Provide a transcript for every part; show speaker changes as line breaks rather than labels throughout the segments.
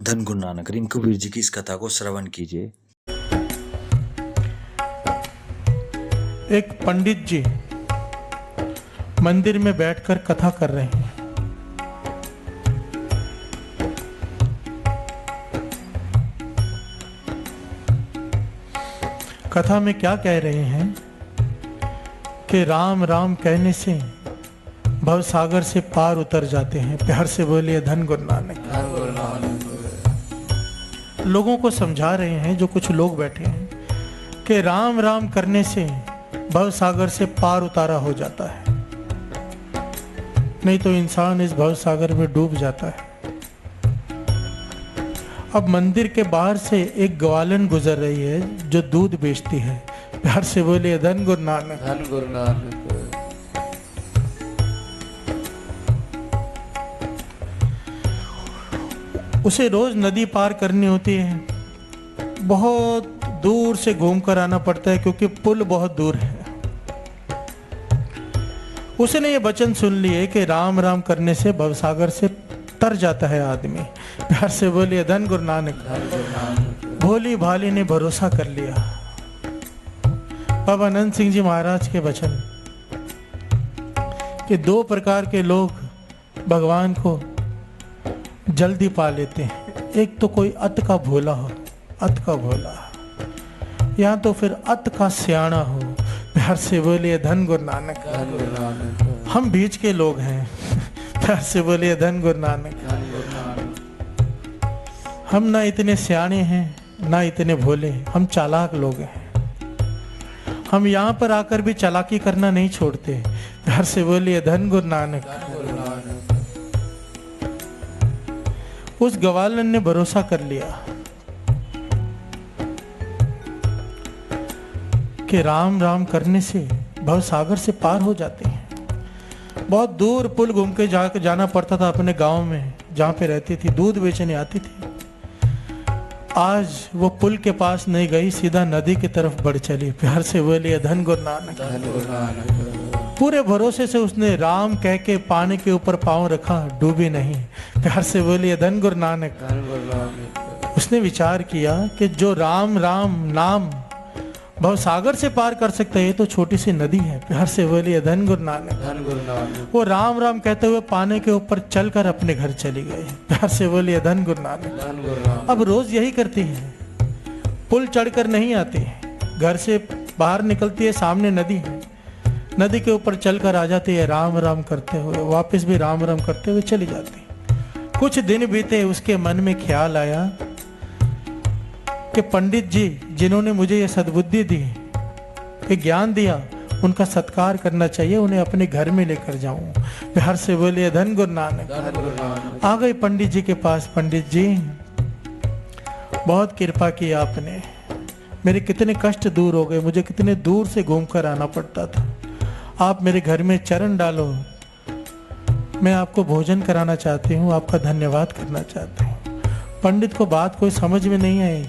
धन गुरु नानक रिंकू वीर जी की इस कथा को श्रवण कीजिए।
एक पंडित जी मंदिर में बैठकर कथा कर रहे हैं। कथा में क्या कह रहे हैं कि राम राम कहने से भव सागर से पार उतर जाते हैं। प्यार से बोलिए धन गुरु नानक। लोगों को समझा रहे हैं, जो कुछ लोग बैठे हैं, कि राम राम करने से भव सागर से पार उतारा हो जाता है, नहीं तो इंसान इस भव सागर में डूब जाता है। अब मंदिर के बाहर से एक ग्वालन गुजर रही है जो दूध बेचती है। प्यार से बोलिए धन गुरु नानक।
धन गुरु नानक।
उसे रोज नदी पार करनी होती है, बहुत दूर से घूमकर आना पड़ता है क्योंकि पुल बहुत दूर है। उसने ये वचन सुन लिए कि राम राम करने से भवसागर से तर जाता है आदमी। प्यार से बोलिए धन गुरु नानक। भोली भाली ने भरोसा कर लिया। बाबा अनंत सिंह जी महाराज के वचन कि दो प्रकार के लोग भगवान को जल्दी पा लेते हैं। एक तो कोई अत का भोला हो, अत का भोला, या तो फिर अत का सियाना हो। प्यार से बोलिए धन गुरु नानक। हम बीच के लोग हैं। प्यार से बोलिए धन गुरु नानक। हम ना इतने सियाने हैं ना इतने भोले, हम चालाक लोग हैं। हम यहाँ पर आकर भी चालाकी करना नहीं छोड़ते। प्यार से बोलिए धन गुरु नानक। उस ग्वालन ने भरोसा कर लिया कि राम राम करने से भव सागर से पार हो जाते हैं। बहुत दूर पुल घूम के जाना पड़ता था अपने गांव में जहां पे रहती थी, दूध बेचने आती थी। आज वो पुल के पास नहीं गई, सीधा नदी की तरफ बढ़ चली। प्यार से बोलिए धन गुरु नानक। पूरे भरोसे से उसने राम कह के पानी के ऊपर पांव रखा, डूबी नहीं। प्यार से बोलिए धन गुरु नानक। उसने विचार किया कि जो राम राम नाम भव सागर से पार कर सकता है, ये तो छोटी सी नदी है। प्यार से बोलिए धन गुरु नानक। वो राम राम कहते हुए पानी के ऊपर चलकर अपने घर चली गई। प्यार से बोलिए धन गुरु नानक। अब रोज यही करती है, पुल चढ़कर नहीं आती, घर से बाहर निकलती है, सामने नदी है, नदी के ऊपर चलकर आ जाती है, राम राम करते हुए वापस भी राम राम करते हुए चली जाती। कुछ दिन बीते, उसके मन में ख्याल आया कि पंडित जी जिन्होंने मुझे ये सद्बुद्धि दी, ये ज्ञान दिया, उनका सत्कार करना चाहिए, उन्हें अपने घर में लेकर जाऊं। प्यार से बोलिए धन गुरु नानक। आ गई पंडित जी के पास। पंडित जी, बहुत कृपा की आपने, मेरे कितने कष्ट दूर हो गए, मुझे कितने दूर से घूमकर आना पड़ता था। आप मेरे घर में चरण डालो, मैं आपको भोजन कराना चाहती हूँ, आपका धन्यवाद करना चाहती हूँ। पंडित को बात कोई समझ में नहीं आई,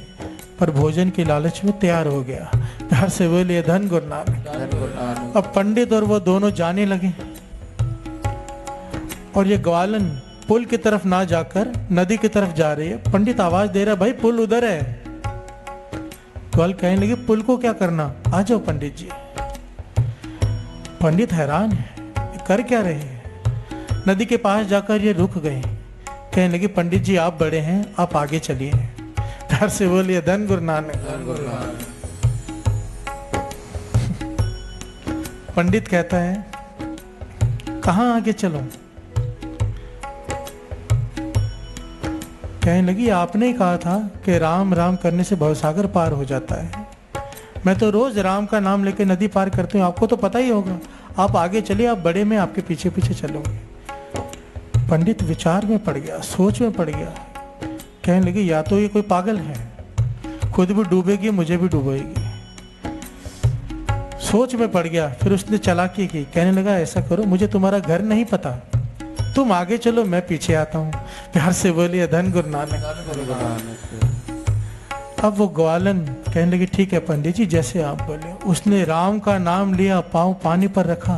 पर भोजन की लालच में तैयार हो गया। प्यार से बोलिए धन गुरु नानक। अब पंडित और वो दोनों जाने लगे, और ये ग्वालन पुल की तरफ ना जाकर नदी की तरफ जा रही है। पंडित आवाज दे रहा है, भाई पुल उधर है। ग्वाल कहने लगे, पुल को क्या करना, आ जाओ पंडित जी। पंडित हैरान है, कर क्या रहे हैं। नदी के पास जाकर ये रुक गए। कहने लगे, पंडित जी आप बड़े हैं, आप आगे चलिए। प्यार से बोलिए धन गुरु नानक। पंडित कहता है, कहाँ आगे चलो। कहने लगी, आपने ही कहा था कि राम राम करने से भवसागर पार हो जाता है। मैं तो रोज राम का नाम लेके नदी पार करती हूँ, आपको तो पता ही होगा। आप आगे चलिए, आप बड़े, में आपके पीछे पीछे चलूंगी। पंडित विचार में पड़ गया, सोच में पड़ गया। कहने लगे, या तो ये कोई पागल है, खुद भी डूबेगी, मुझे भी डूबेगी। सोच में पड़ गया। फिर उसने चालाकी की, कहने लगा, ऐसा करो, मुझे तुम्हारा घर नहीं पता, तुम आगे चलो, मैं पीछे आता हूँ। प्यार से बोलिए धन गुरु नानक। अब वो ग्वालन कहने लगी, ठीक है पंडित जी, जैसे आप बोले। उसने राम का नाम लिया, पांव पानी पर रखा,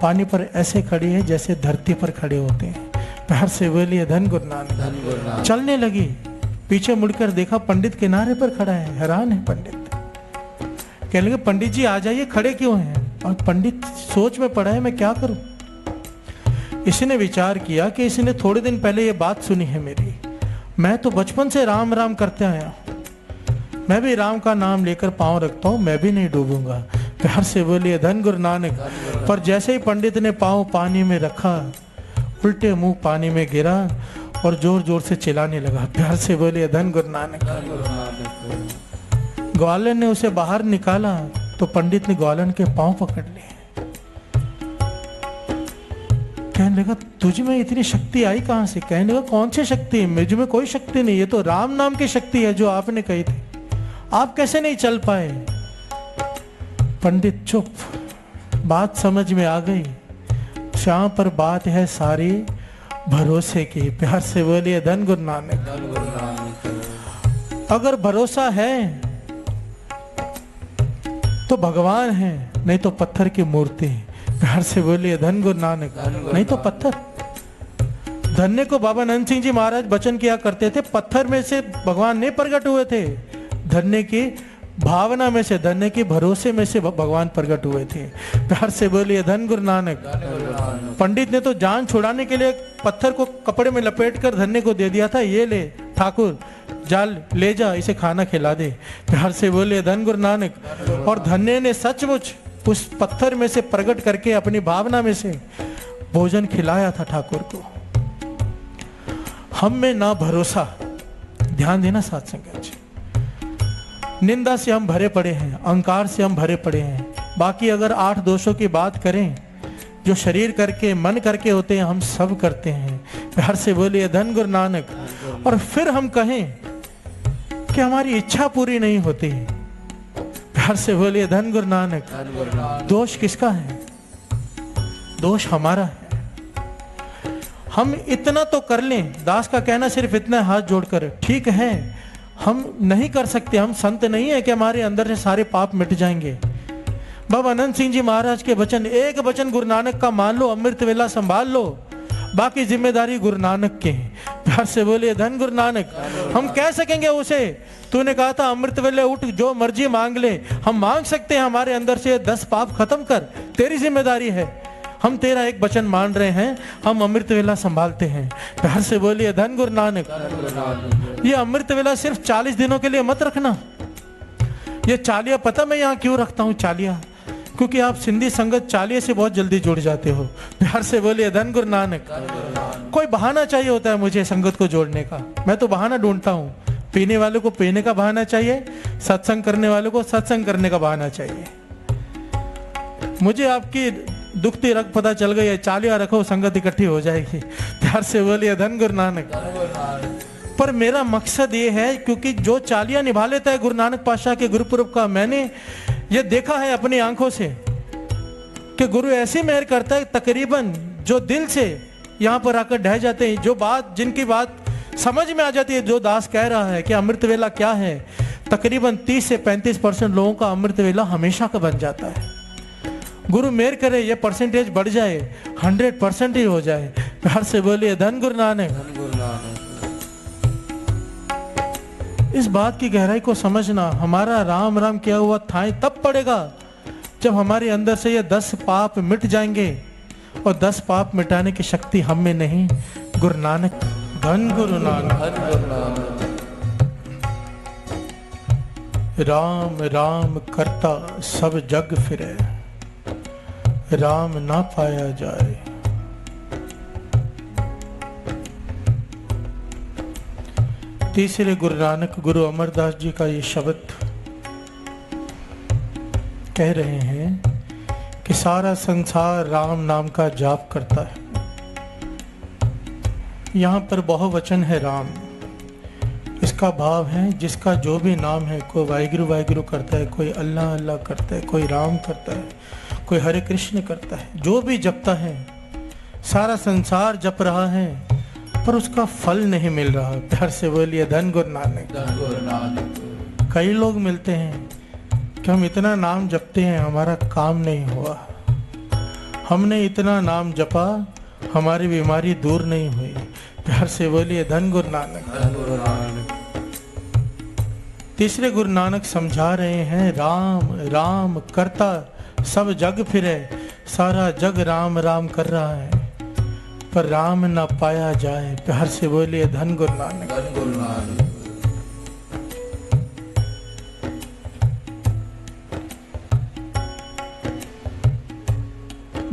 पानी पर ऐसे खड़ी है जैसे धरती पर खड़े होते हैं। प्यार से बोलिए धन गुरु नानक। चलने लगी, पीछे मुड़कर देखा पंडित किनारे पर खड़ा है। हैरान है पंडित, कहने लगे पंडित जी आ जाइए, खड़े क्यों हैं? और पंडित सोच में पड़ा है मैं क्या करूं। इसने विचार किया कि इसने थोड़े दिन पहले ये बात सुनी है मेरी। मैं तो बचपन से राम राम करते आया हूं, मैं भी राम का नाम लेकर पांव रखता हूं, मैं भी नहीं डूबूंगा। प्यार से बोलिए धन गुरु नानक। पर जैसे ही पंडित ने पांव पानी में रखा, उल्टे मुंह पानी में गिरा और जोर जोर से चिल्लाने लगा। प्यार से बोलिए धन गुरु नानक। ग्वालन ने उसे बाहर निकाला तो पंडित ने ग्वालन के पांव पकड़ लिए। कहने लगा तुझ में इतनी शक्ति आई कहां से? कहने लगा कौन सी शक्ति? मुझ में कोई शक्ति नहीं, ये तो राम नाम की शक्ति है जो आपने कही थी। आप कैसे नहीं चल पाए? पंडित चुप। बात समझ में आ गई, यहाँ पर बात है सारी भरोसे की। प्यार से बोलिए धन गुरु नानक। अगर भरोसा है तो भगवान है, नहीं तो पत्थर की मूर्ति। प्यार से बोलिए धन गुरु नानक। नहीं तो पत्थर। धन्य को बाबा नंद सिंह जी महाराज वचन किया करते थे, पत्थर में से भगवान नहीं प्रकट हुए थे, धन्य की भावना में से, धन्य के भरोसे में से भगवान प्रकट हुए थे। प्यार से बोलिए धन गुरु नानक। पंडित ने तो जान छुड़ाने के लिए पत्थर को कपड़े में लपेटकर धन्य को दे दिया था, ये ले ठाकुर जाल ले जा, इसे खाना खिला दे। प्यार से बोलिए धन गुरु नानक। और धन्य ने सचमुच उस पत्थर में से प्रकट करके अपनी भावना में से भोजन खिलाया था ठाकुर को। हम में ना भरोसा, ध्यान देना साथ संगत जी। निंदा से हम भरे पड़े हैं, अहंकार से हम भरे पड़े हैं। बाकी अगर 8 दोषों की बात करें, जो शरीर करके मन करके होते हैं, हम सब करते हैं। प्यार से बोलिए धन गुरु नानक। और फिर हम कहें कि हमारी इच्छा पूरी नहीं होती, प्यार से बोलिए धन गुरु नानक। दोष किसका है? दोष हमारा है। हम इतना तो कर लें, दास का कहना सिर्फ इतना, हाथ जोड़कर ठीक है हम नहीं कर सकते, हम संत नहीं है कि हमारे अंदर से सारे पाप मिट जाएंगे। बाबा अनंत सिंह जी महाराज के वचन, एक वचन गुरु नानक का मान लो, अमृत वेला संभाल लो, बाकी जिम्मेदारी गुरु नानक के हैं। प्यार से बोलिए धन गुरु नानक। हम कह सकेंगे उसे, तूने कहा था अमृत वेले उठ जो मर्जी मांग ले, हम मांग सकते हैं हमारे अंदर से 10 पाप खत्म कर, तेरी जिम्मेदारी है, हम तेरा एक वचन मान रहे हैं, हम अमृत वेला संभालते हैं। प्यार से बोलिए धन गुरु नानक। ये अमृत वेला सिर्फ 40 दिनों के लिए मत रखना। ये चालिया, पता मैं यहाँ क्यों रखता हूँ चालिया? क्योंकि आप सिंधी संगत चालिये से बहुत जल्दी जुड़ जाते हो। प्यार से बोलिए धन गुरु नानक। कोई बहाना चाहिए होता है मुझे संगत को जोड़ने का, मैं तो बहाना ढूंढता हूँ। पीने वालों को पीने का बहाना चाहिए, सत्संग करने वालों को सत्संग करने का बहाना चाहिए। मुझे आपकी दुखती रग पता चल गई है, चालिया रखो संगत इकट्ठी हो जाएगी। प्यार से बोलिए धन गुरु नानक। पर मेरा मकसद ये है, क्योंकि जो चालिया निभा लेता है गुरु नानक पातशाह के गुरुपुरब का, मैंने ये देखा है अपनी आंखों से कि गुरु ऐसी मेहर करता है, तकरीबन जो दिल से यहाँ पर आकर ढह जाते हैं, जो बात, जिनकी बात समझ में आ जाती है, जो दास कह रहा है कि अमृत वेला क्या है, तकरीबन 30 से 35% लोगों का अमृत वेला हमेशा का बन जाता है। गुरु मेहर करे ये परसेंटेज बढ़ जाए, 100% ही हो जाए। प्यार से बोलिए धन गुरु नानक। इस बात की गहराई को समझना, हमारा राम राम किया हुआ थाई तब पड़ेगा जब हमारे अंदर से ये 10 पाप मिट जाएंगे, और 10 पाप मिटाने की शक्ति हम में नहीं, गुरु नानक। धन गुरु नानक। राम राम करता सब जग फिरे, राम ना पाया जाए। तीसरे गुरु नानक गुरु अमरदास जी का ये शब्द कह रहे हैं कि सारा संसार राम नाम का जाप करता है। यहाँ पर बहुवचन है राम, इसका भाव है जिसका जो भी नाम है, कोई वाहिगुरु वाहिगुरु करता है, कोई अल्लाह अल्लाह करता है, कोई राम करता है, कोई हरे कृष्ण करता है, जो भी जपता है, सारा संसार जप रहा है पर उसका फल नहीं मिल रहा। प्यार से बोलिए धन गुरु नानक। कई लोग मिलते हैं कि हम इतना नाम जपते हैं, हमारा काम नहीं हुआ। हमने इतना नाम जपा हमारी बीमारी दूर नहीं हुई। प्यार से बोलिए धन गुरु नानक। तीसरे गुरु नानक समझा रहे हैं राम राम करता सब जग फिरे, सारा जग राम राम कर रहा है पर राम ना पाया जाए। प्यार से बोलिए धन गुरु नानक।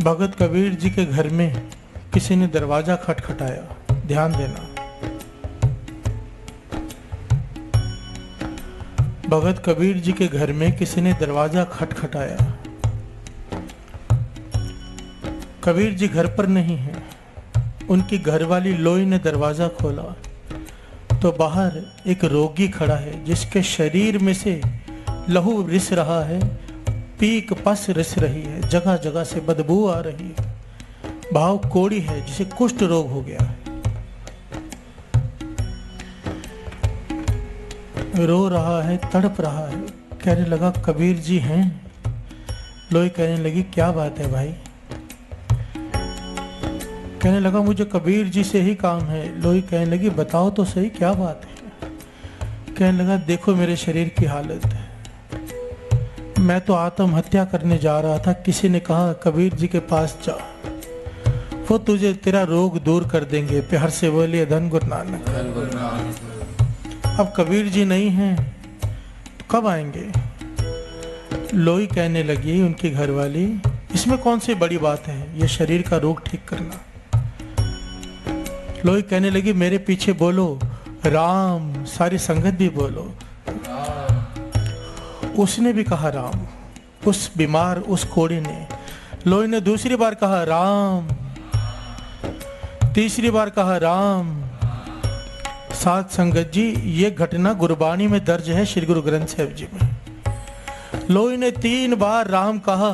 भगत कबीर जी के घर में किसी ने दरवाजा खटखटाया। ध्यान देना, भगत कबीर जी के घर में किसी ने दरवाजा खटखटाया। कबीर जी घर पर नहीं है। उनकी घरवाली लोई ने दरवाजा खोला तो बाहर एक रोगी खड़ा है जिसके शरीर में से लहू रिस रहा है, पीक पस रिस रही है, जगह जगह से बदबू आ रही है। भाव कोड़ी है जिसे कुष्ठ रोग हो गया है। रो रहा है, तड़प रहा है। कहने लगा कबीर जी हैं? लोई कहने लगी क्या बात है भाई? कहने लगा मुझे कबीर जी से ही काम है। लोई कहने लगी बताओ तो सही क्या बात है? कहने लगा देखो मेरे शरीर की हालत है, मैं तो आत्महत्या करने जा रहा था। किसी ने कहा कबीर जी के पास जा, वो तुझे तेरा रोग दूर कर देंगे। प्यार से बोलिए धन गुरु नानक। अब कबीर जी नहीं हैं तो कब आएंगे? लोई कहने लगी उनकी घरवाली इसमें कौन सी बड़ी बात है, ये शरीर का रोग ठीक करना। लोई कहने लगी मेरे पीछे बोलो राम, सारी संगत भी बोलो। उसने भी कहा राम, उस बीमार उस कोड़ी ने। लोई ने दूसरी बार कहा राम, तीसरी बार कहा राम। साथ संगत जी ये घटना गुरबाणी में दर्ज है, श्री गुरु ग्रंथ साहिब जी में। लोई ने 3 बार राम कहा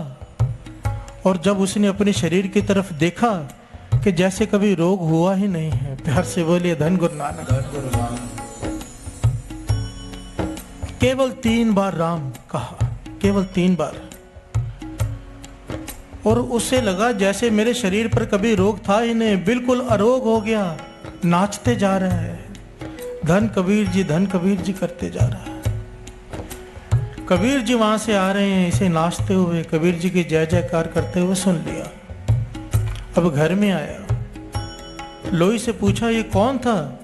और जब उसने अपने शरीर की तरफ देखा कि जैसे कभी रोग हुआ ही नहीं है। प्यार से बोलिए धन गुरु नानक। केवल 3 बार राम कहा, केवल 3 बार, और उसे लगा जैसे मेरे शरीर पर कभी रोग था ही नहीं, बिल्कुल अरोग हो गया, नाचते जा रहा है। धन कबीर जी, धन कबीर जी करते जा रहा है। कबीर जी वहां से आ रहे हैं इसे नाचते हुए, कबीर जी की जय जयकार करते हुए सुन लिया। अब घर में आया, लोई से पूछा ये कौन था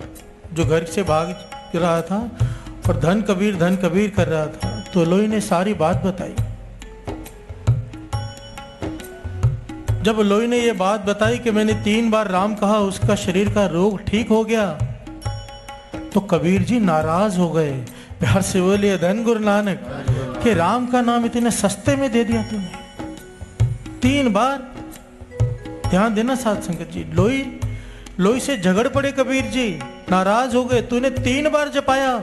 जो घर से भाग रहा था और धन कबीर कर रहा था? तो लोई ने सारी बात बताई। जब लोई ने ये बात बताई कि मैंने 3 बार राम कहा, उसका शरीर का रोग ठीक हो गया, तो कबीर जी नाराज हो गए। प्यार से बोलिए धन गुरु नानक कि राम का नाम इतने सस्ते में दे दिया तूने 3 बार। ध्यान देना साथ संगत जी, लोई से झगड़ पड़े कबीर जी, नाराज हो गए। तूने 3 बार जपाया,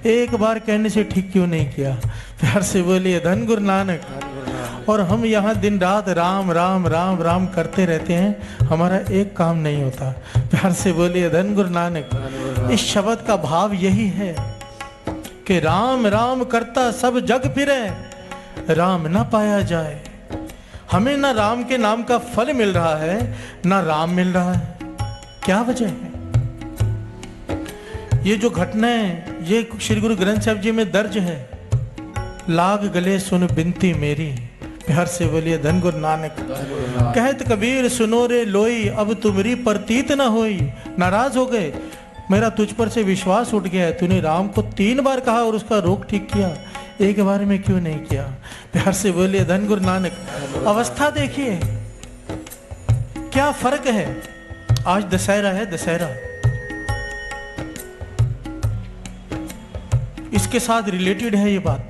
1 बार कहने से ठीक क्यों नहीं किया? प्यार से बोलिए धन गुरु नानक। और हम यहाँ दिन रात राम राम राम राम करते रहते हैं, हमारा एक काम नहीं होता। प्यार से बोलिए धन गुरु नानक। इस शब्द का भाव यही है कि राम राम करता सब जग फिरे, राम ना पाया जाए। हमें ना राम के नाम का फल मिल रहा है, ना राम मिल रहा है। क्या वजह है? ये जो घटना है ये श्री गुरु ग्रंथ साहिब जी में दर्ज है। लाग गले सुन बिनती मेरी, प्यार से बोलिए धन गुरु नानक। कहत कबीर सुनो रे लोई, अब तुम्हारी प्रतीत न होई। नाराज हो गए, मेरा तुझ पर से विश्वास उठ गया है। तूने राम को 3 बार कहा और उसका रोग ठीक किया, 1 बार में क्यों नहीं किया? प्यार से बोलिए धन गुरु नानक। अवस्था देखिए क्या फर्क है। आज दशहरा है, दशहरा, इसके साथ रिलेटेड है ये बात।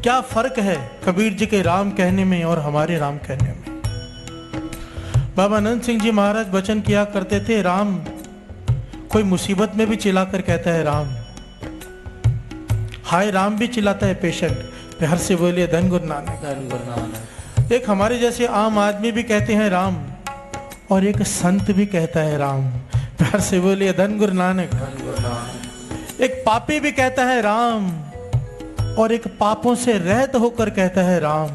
क्या फर्क है कबीर जी के राम कहने में और हमारे राम कहने में? बाबा अनंत सिंह जी महाराज वचन किया करते थे, राम कोई मुसीबत में भी चिल्लाकर कहता है राम, हाय राम भी चिल्लाता है पेशेंट। प्यार से बोलिए धन गुरु नानक। एक हमारे जैसे आम आदमी भी कहते हैं राम और एक संत भी कहता है राम। प्यार से बोलिए धन गुरु नानक। एक पापी भी कहता है राम और एक पापों से रहित होकर कहता है राम।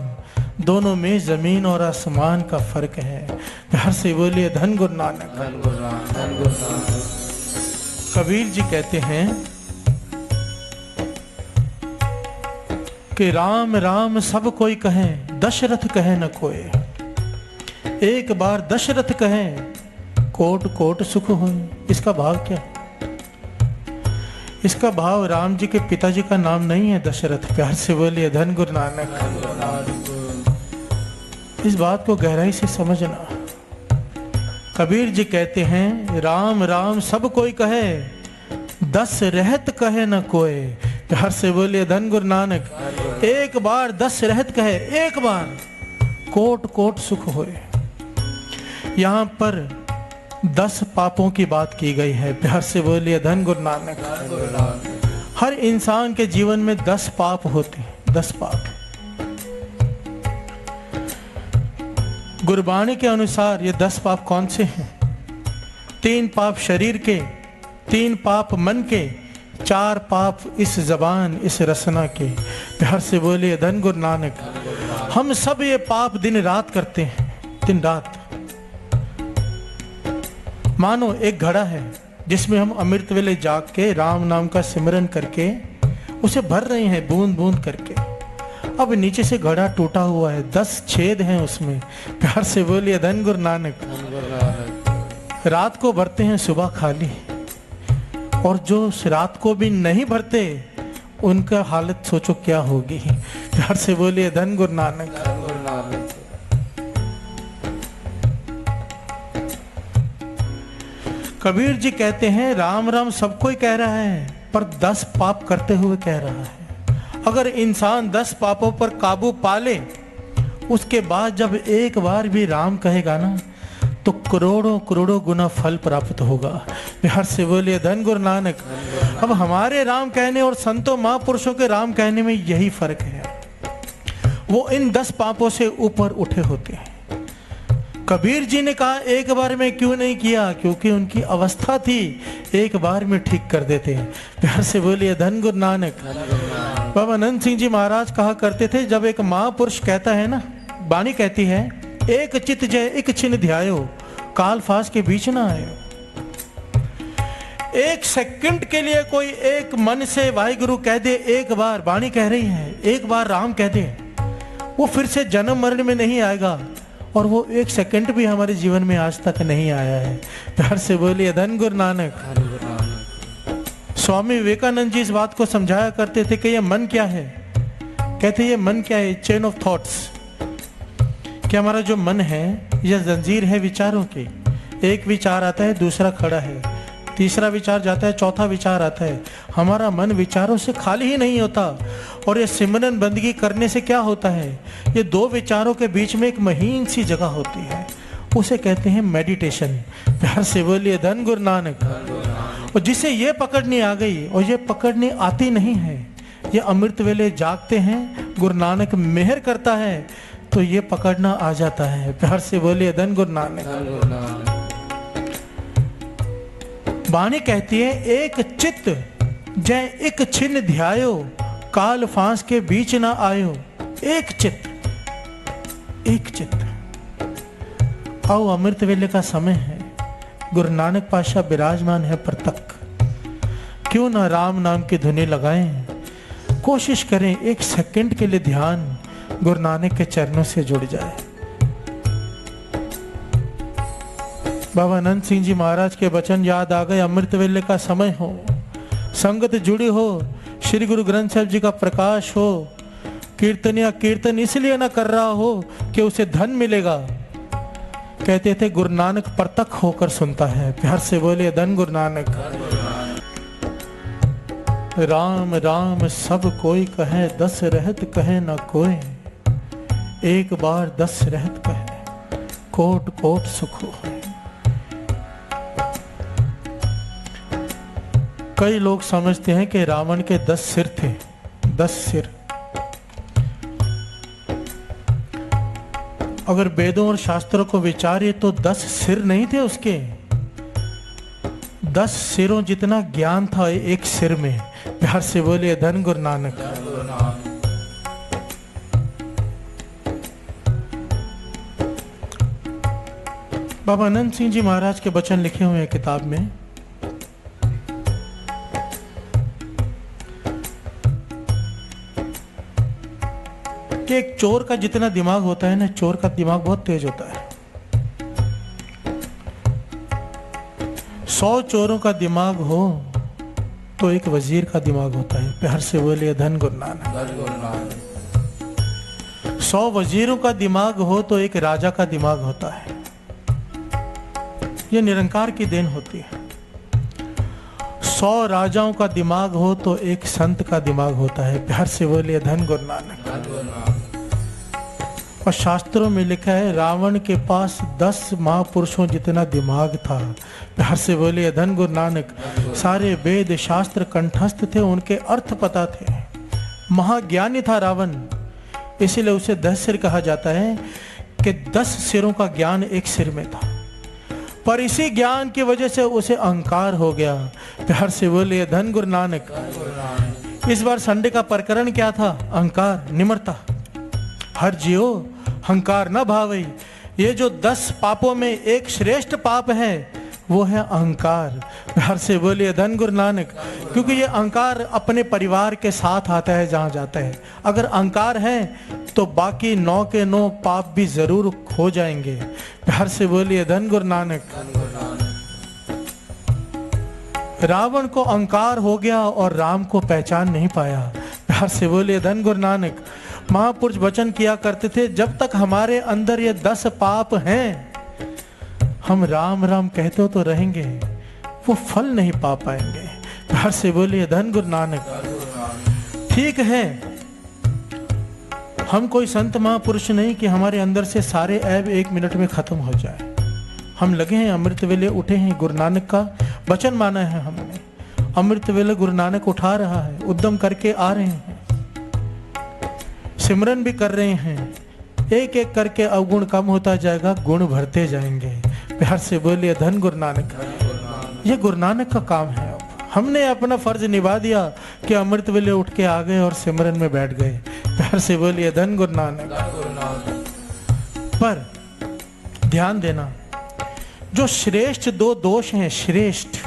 दोनों में जमीन और आसमान का फर्क है। प्यार से बोलिए धन गुरु नानक। कबीर जी कहते हैं कि राम राम सब कोई कहे, दशरथ कहे न कोई। एक बार दशरथ कहे, कोट कोट सुख होए। इसका भाव क्या? इसका भाव राम जी के पिताजी का नाम नहीं है दशरथ। प्यार से बोलिए धन गुरु नानक। इस बात को गहराई से समझना। कबीर जी कहते हैं राम राम सब कोई कहे, दस रहत कहे न कोई। प्यार से बोलिए धन गुरु नानक। एक बार दस रहत कहे, एक बार कोट कोट सुख होए। यहाँ पर 10 पापों की बात की गई है। प्यार से बोलिए धन गुरु नानक। हर इंसान के जीवन में 10 पाप होते हैं, 10 पाप। गुरबाणी के अनुसार ये 10 पाप कौन से हैं? 3 पाप शरीर के, 3 पाप मन के, 4 पाप इस जबान इस रसना के। प्यार से बोलिए धन गुरु नानक। हम सब ये पाप दिन रात करते हैं, दिन रात। मानो एक घड़ा है जिसमें हम अमृत वेले जाग के राम नाम का सिमरन करके उसे भर रहे हैं बूंद बूंद करके। अब नीचे से घड़ा टूटा हुआ है, 10 छेद हैं उसमें। प्यार से बोलिए धन गुरु नानक। रात को भरते हैं, सुबह खाली। और जो रात को भी नहीं भरते उनका हालत सोचो क्या होगी। प्यार से बोलिए धन गुरु नानक। कबीर जी कहते हैं राम राम सब कोई कह रहा है, पर 10 पाप करते हुए कह रहा है। अगर इंसान 10 पापों पर काबू पा ले, उसके बाद जब एक बार भी राम कहेगा ना, तो करोड़ों करोड़ों गुना फल प्राप्त होगा। प्यार से बोलिए धन गुरु नानक। अब हमारे राम कहने और संतों महापुरुषों के राम कहने में यही फर्क है। वो इन 10 पापों से ऊपर उठे होते हैं। कबीर जी ने कहा एक बार में क्यों नहीं किया? क्योंकि उनकी अवस्था थी, एक बार में ठीक कर देते हैं। प्यार से बोलिए धन गुरु नानक। बाबा आनंद सिंह जी महाराज कहा करते थे, जब एक महापुरुष कहता है ना, वाणी कहती है, एक चित जय एक छिन ध्यायो, काल फास के बीच ना आयो। एक सेकंड के लिए कोई एक मन से वाहिगुरु कह दे, एक बार वाणी कह रही है, एक बार राम कह दे, वो फिर से जन्म मरण में नहीं आएगा। और वो एक सेकंड भी हमारे जीवन में आज तक नहीं आया है। प्यार से बोलिए धन गुरु नानक। स्वामी विवेकानंद जी इस बात को समझाया करते थे कि ये मन क्या है। कहते ये मन क्या है? Chain of thoughts. कि हमारा जो मन है यह जंजीर है विचारों की। एक विचार आता है, दूसरा खड़ा है, तीसरा विचार जाता है, चौथा विचार आता है। हमारा मन विचारों से खाली ही नहीं होता। और ये सिमरन बंदगी करने से क्या होता है? ये 2 विचारों के बीच में एक महीन सी जगह होती है, उसे कहते हैं मेडिटेशन। प्यार से बोलिए धन गुरु नानक। और जिसे ये पकड़नी आ गई और ये पकड़नी आती नहीं है, ये अमृत वेले जागते हैं, गुरु नानक मेहर करता है तो ये पकड़ना आ जाता है। प्यार से बोलिए धन गुरु नानक। वाणी कहती है एक चित्त जय एक छिन ध्यायो, काल फांस के बीच ना आयो। एक चित्त, एक चित्त। आओ अमृत वेले का समय है, गुरु नानक पातशाह विराजमान है परतक। क्यों ना राम नाम की धुनी लगाएं, कोशिश करें एक सेकंड के लिए ध्यान गुरु नानक के चरणों से जुड़ जाए। बाबा आनंद सिंह जी महाराज के वचन याद आ गए। अमृत वेले का समय हो, संगत जुड़ी हो, श्री गुरु ग्रंथ साहिब जी का प्रकाश हो, कीर्तन या कीर्तन इसलिए ना कर रहा हो कि उसे धन मिलेगा। कहते थे गुरु नानक परतक होकर सुनता है। प्यार से बोलिए धन गुरु नानक। राम राम सब कोई कहे, 10 रहत कहे ना कोई। एक बार 10 रहत कहे, कोट कोट सुख हो। कई लोग समझते हैं कि रावण के 10 सिर थे, 10 सिर। अगर वेदों और शास्त्रों को विचारिए तो 10 सिर नहीं थे उसके, 10 सिरों जितना ज्ञान था एक सिर में। प्यार से बोलिए धन गुरु नानक। बाबा अनंत सिंह जी महाराज के वचन लिखे हुए हैं किताब में। कि एक चोर का जितना दिमाग होता है ना, चोर का दिमाग बहुत तेज होता है। 100 चोरों का दिमाग हो तो एक वजीर का दिमाग होता है। प्यार से बोलिए धन गुरु नानक। 100 वजीरों का दिमाग हो तो एक राजा का दिमाग होता है। ये निरंकार की देन होती है। 100 राजाओं का दिमाग हो तो एक संत का दिमाग होता है। प्यार से बोलिए धन गुरु नानक। और शास्त्रों में लिखा है रावण के पास 10 महापुरुषों जितना दिमाग था। प्यार से बोलिए धन गुरु नानक। सारे वेद शास्त्र कंठस्थ थे, उनके अर्थ पता थे। महाज्ञानी था रावण, इसीलिए उसे 10 सिर कहा जाता है कि 10 सिरों का ज्ञान एक सिर में था। पर इसी ज्ञान की वजह से उसे अहंकार हो गया। प्यार से बोलिए धन गुरु नानक। इस बार संडे का प्रकरण क्या था? अहंकार, निम्रता। हर जियो अहंकार न भावई। ये जो 10 पापों में एक श्रेष्ठ पाप है वो है अहंकार। प्यार से बोलिए धन गुरु नानक। क्योंकि ये अहंकार अपने परिवार के साथ आता है जहां जाता है। अगर अहंकार है तो बाकी 9 के 9 पाप भी जरूर हो जाएंगे। प्यार से बोलिए धन गुरु नानक। रावण को अहंकार हो गया और राम को पहचान नहीं पाया। प्यार से बोलिए धन गुरु नानक। महापुरुष वचन किया करते थे जब तक हमारे अंदर ये 10 पाप हैं हम राम राम कहते तो रहेंगे, वो फल नहीं पा पाएंगे। प्यार से बोलिए धन गुरु नानक। ठीक है, हम कोई संत महापुरुष नहीं कि हमारे अंदर से सारे ऐब 1 मिनट में खत्म हो जाए। हम लगे हैं, अमृत वेले उठे हैं, गुरु नानक का वचन माना है हमने। अमृत वेले गुरु नानक उठा रहा है, उद्यम करके आ रहे हैं, सिमरन भी कर रहे हैं। एक एक करके अवगुण कम होता जाएगा, गुण भरते जाएंगे। प्यार से बोलिए धन गुरु नानक। ये गुरु नानक का काम है। अब हमने अपना फर्ज निभा दिया कि अमृत वेले उठ के आ गए और सिमरन में बैठ गए। प्यार से बोलिए धन गुरु नानक। पर ध्यान देना, जो श्रेष्ठ 2 दोष हैं, श्रेष्ठ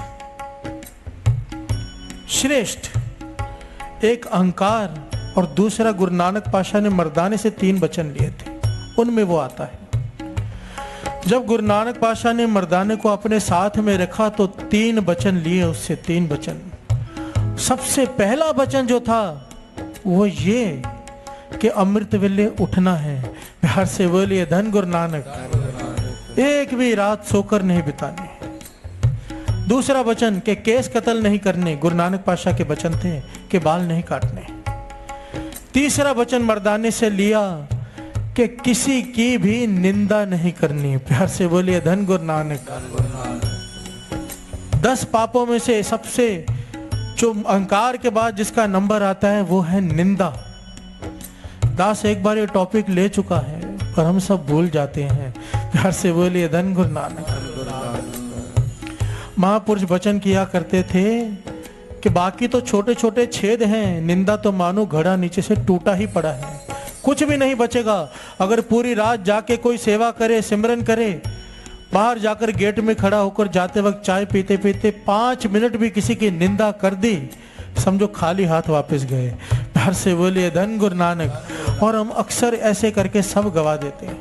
एक अहंकार और दूसरा गुरु नानक पाशाह ने मर्दाने से 3 वचन लिए थे, उनमें वो आता है। जब गुरु नानक पाशाह ने मर्दाने को अपने साथ में रखा तो 3 वचन लिए उससे। 3 वचन। सबसे पहला वचन जो था वो ये कि अमृत वेले उठना है। प्यार से बोलिए धन गुरु नानक। एक भी रात सोकर नहीं बितानी। दूसरा वचन कि केस कत्ल नहीं करने, गुरु नानक पाशाह के वचन थे कि बाल नहीं काटने। तीसरा वचन मर्दाने से लिया कि किसी की भी निंदा नहीं करनी। प्यार से बोलिए धन गुरु नानक। 10 पापों में से सबसे जो अहंकार के बाद जिसका नंबर आता है वो है निंदा। दास एक बार ये टॉपिक ले चुका है पर हम सब भूल जाते हैं। प्यार से बोलिए धन गुरु नानक। महापुरुष वचन किया करते थे कि बाकी तो छोटे छोटे छेद हैं, निंदा तो मानो घड़ा नीचे से टूटा ही पड़ा है, कुछ भी नहीं बचेगा। अगर पूरी रात जाके कोई सेवा करे, सिमरन करे, बाहर जाकर गेट में खड़ा होकर जाते वक्त चाय पीते पीते 5 मिनट भी किसी की निंदा कर दी, समझो खाली हाथ वापस गए। प्यार से बोलिए धन गुरु नानक। और हम अक्सर ऐसे करके सब गवा देते हैं।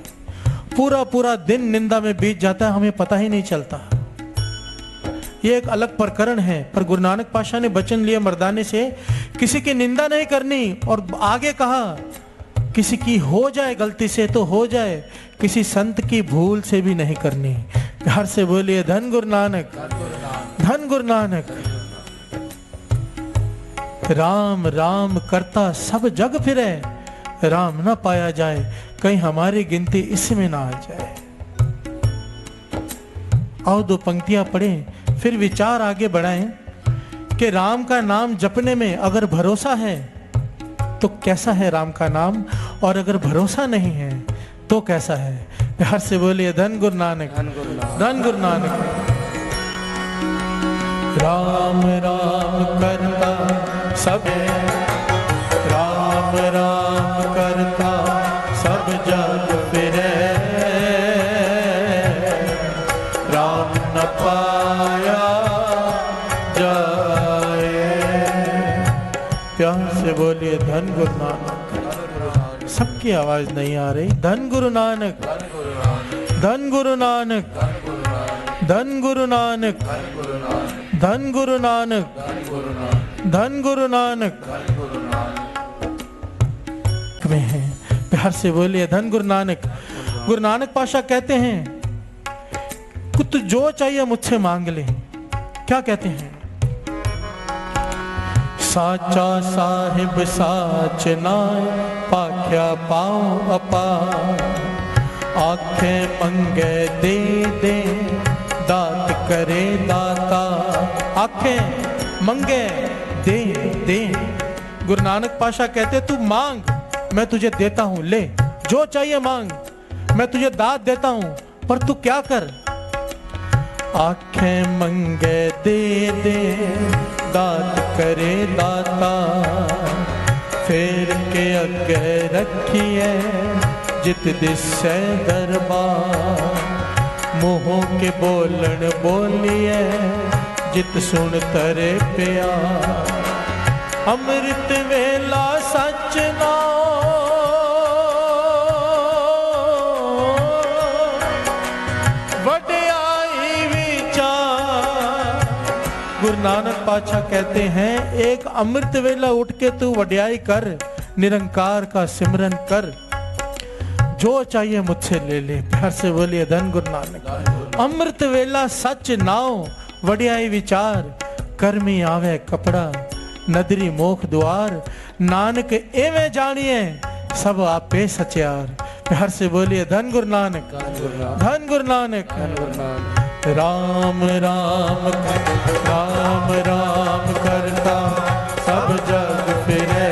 पूरा पूरा दिन निंदा में बीत जाता है, हमें पता ही नहीं चलता। ये एक अलग प्रकरण है। पर गुरु नानक पाशाह ने वचन लिया मर्दाने से, किसी की निंदा नहीं करनी। और आगे कहा किसी की हो जाए गलती से तो हो जाए, किसी संत की भूल से भी नहीं करनी। प्यार से बोलिए धन गुरु नानक। धन गुरु नानक। राम राम करता सब जग फिरे, राम ना पाया जाए, कहीं हमारी गिनती इसमें ना आ जाए। आओ 2 पंक्तियां पढ़ें, फिर विचार आगे बढ़ाएं कि राम का नाम जपने में अगर भरोसा है तो कैसा है राम का नाम, और अगर भरोसा नहीं है तो कैसा है। प्यार से बोलिए धन गुरु नानक। धन गुरु नानक। राम राम करता सब, राम राम करता सब जग फिरे, प्यार से बोलिए धन गुरु नानक। सबकी आवाज नहीं आ रही। धन गुरु नानक, धन गुरु नानक, धन गुरु नानक, धन गुरु नानक, धन गुरु नानक में है। प्यार से बोलिए धन गुरु नानक। गुरु नानक पाशा कहते हैं कुछ जो चाहिए मुझसे मांग ले। क्या कहते हैं? साचा साहिब साच नाय पाख्या पाओ अपार, आंखें मंगे दे दे दात करे दाता। आंखें मंगे दे दे। गुरु नानक पाशा कहते तू मांग, मैं तुझे देता हूं। ले जो चाहिए मांग, मैं तुझे दात देता हूं, पर तू क्या कर? आंखें मंगे दे दे दात करे दाता, फेर के अगे रखिए जित दिसे दरबार। मुहों के बोलन बोलिए जित सुन तरे प्यार। अमृत वेला सच नाम वड्याई विचार। गुरु नानक पातशाह कहते हैं एक अमृत वेला उठ के तू वड्याई कर, निरंकार का सिमरन कर। जो चाहिए मुझसे ले ले। प्यार से बोलिए धन गुरु नानक। अमृत वेला सच नाव वड्याई विचार, कर्मी आवे कपड़ा नदरी मोख द्वार। नानक एवें जानिए सब आपे सचार। प्यार से बोलिए धन गुरु नानक, धन गुरु नानक। राम राम राम राम करता सब जग फिरे,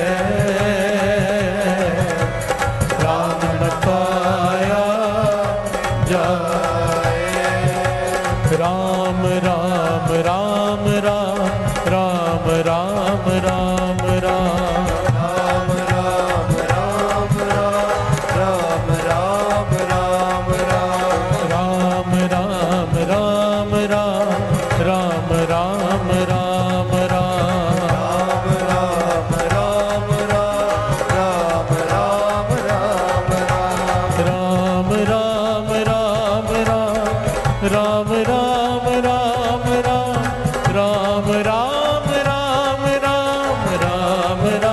राम न पाया जाए। राम राम राम राम राम राम राम राम राम राम राम राम राम राम राम